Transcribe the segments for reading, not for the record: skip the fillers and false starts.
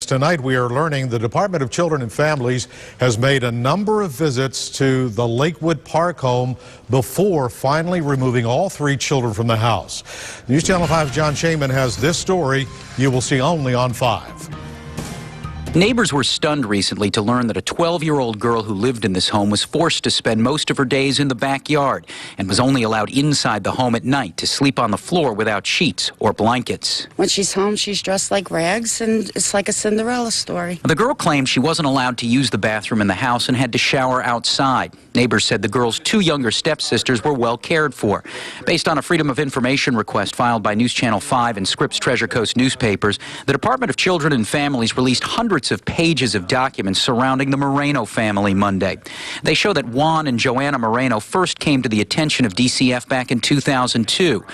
Tonight we are learning the Department of Children and Families has made a number of visits to the Lakewood Park home before finally removing all 3 children from the house. News Channel 5's John Shaman has this story you will see only on 5. Neighbors were stunned recently to learn that a 12-year-old girl who lived in this home was forced to spend most of her days in the backyard and was only allowed inside the home at night to sleep on the floor without sheets or blankets. When she's home, she's dressed like rags, and it's like a Cinderella story. The girl claimed she wasn't allowed to use the bathroom in the house and had to shower outside. Neighbors said the girl's 2 younger stepsisters were well cared for. Based on a Freedom of Information request filed by News Channel 5 and Scripps Treasure Coast newspapers, the Department of Children and Families released hundreds of pages of documents surrounding the Moreno family Monday. They show that Juan and Joanna Moreno first came to the attention of DCF back in 2002.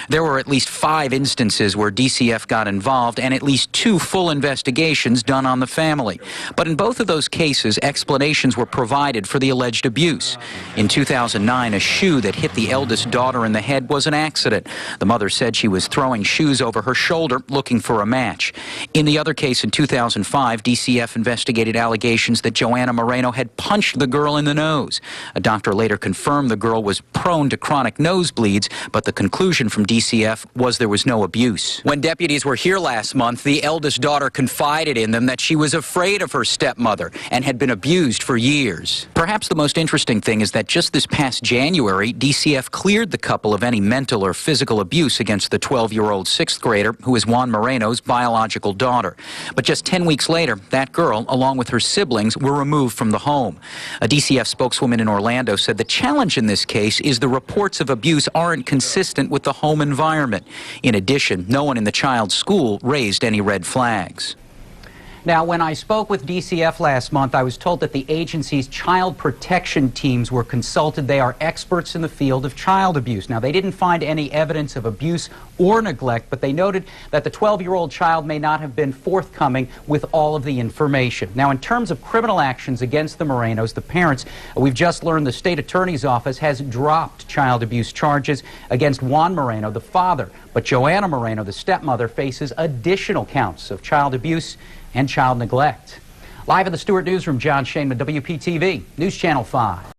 There were at least 5 instances where DCF got involved and at least 2 full investigations done on the family. But in both of those cases, explanations were provided for the alleged abuse. In 2009, a shoe that hit the eldest daughter in the head was an accident. The mother said she was throwing shoes over her shoulder looking for a match. In the other case in 2005, DCF investigated allegations that Joanna Moreno had punched the girl in the nose. A doctor later confirmed the girl was prone to chronic nosebleeds, but the conclusion from DCF was there was no abuse. When deputies were here last month, the eldest daughter confided in them that she was afraid of her stepmother and had been abused for years. Perhaps the most interesting thing is that just this past January, DCF cleared the couple of any mental or physical abuse against the 12-year-old 6th grader who is Juan Moreno's biological daughter. But just 10 weeks later, that girl, along with her siblings, were removed from the home. A DCF spokeswoman in Orlando said the challenge in this case is the reports of abuse aren't consistent with the home environment. In addition, no one in the child's school raised any red flags. Now, when I spoke with DCF last month, I was told that the agency's child protection teams were consulted. They are experts in the field of child abuse. Now, they didn't find any evidence of abuse or neglect, but they noted that the 12-year-old child may not have been forthcoming with all of the information. Now, in terms of criminal actions against the Morenos, the parents, we've just learned the state attorney's office has dropped child abuse charges against Juan Moreno, the father. But Joanna Moreno, the stepmother, faces additional counts of child abuse and child neglect. Live in the Stewart Newsroom, John Shaman, WPTV, News Channel 5.